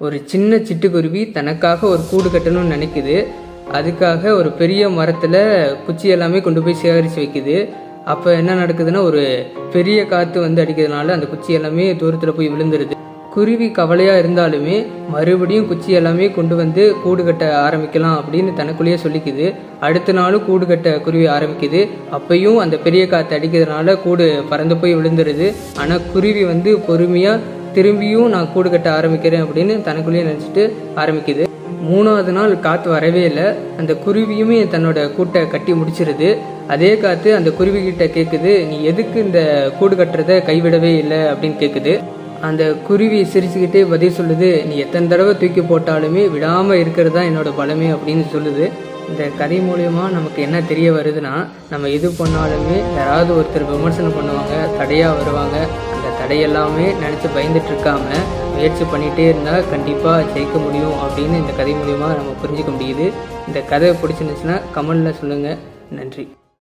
ஒரு சின்ன சிட்டுக்குருவி தனக்காக ஒரு கூடு கட்டணும்னு நினைக்குது. அதுக்காக ஒரு பெரிய மரத்தில் குச்சி எல்லாமே கொண்டு போய் சேகரித்து வைக்குது. அப்போ என்ன நடக்குதுன்னா, ஒரு பெரிய காற்று வந்து அடிக்கிறதுனால அந்த குச்சி எல்லாமே தூரத்தில் போய் விழுந்துருது. குருவி கவலையாக இருந்தாலுமே மறுபடியும் குச்சி எல்லாமே கொண்டு வந்து கூடு கட்ட ஆரம்பிக்கலாம் அப்படின்னு தனக்குள்ளேயே சொல்லிக்குது. அடுத்த நாளும் கூடு கட்ட குருவி ஆரம்பிக்குது. அப்பையும் அந்த பெரிய காற்று அடிக்கிறதுனால கூடு பறந்து போய் விழுந்துருது. ஆனால் குருவி வந்து பொறுமையாக திரும்பியும் நான் கூடு கட்ட ஆரம்பிக்கிறேன் அப்படின்னு தனக்குள்ளேயே நினச்சிட்டு ஆரம்பிக்குது. 3வது நாள் காற்று வரவே இல்லை. அந்த குருவியுமே தன்னோட கூட்டை கட்டி முடிச்சிருது. அதே காற்று அந்த குருவிகிட்ட கேட்குது, நீ எதுக்கு இந்த கூடு கட்டுறதை கைவிடவே இல்லை அப்படின்னு கேட்குது. அந்த குருவி சிரிச்சுக்கிட்டே பதில் சொல்லுது, நீ எத்தனை தடவை தூக்கி போட்டாலுமே விடாமல் இருக்கிறது தான் என்னோட பலமே அப்படின்னு சொல்லுது. இந்த கதை மூலயமா நமக்கு என்ன தெரிய வருதுன்னா, நம்ம எது பண்ணாலுமே யாராவது ஒருத்தர் விமர்சனம் பண்ணுவாங்க, தடையாக வருவாங்க. அந்த தடையெல்லாமே நினச்சி பயந்துட்டு இருக்காம முயற்சி பண்ணிகிட்டே இருந்தால் கண்டிப்பாக ஜெயிக்க முடியும் அப்படின்னு இந்த கதை மூலயமா நம்ம புரிஞ்சுக்க முடியுது. இந்த கதை பிடிச்சிருந்துச்சுன்னா கமெண்டில் சொல்லுங்கள். நன்றி.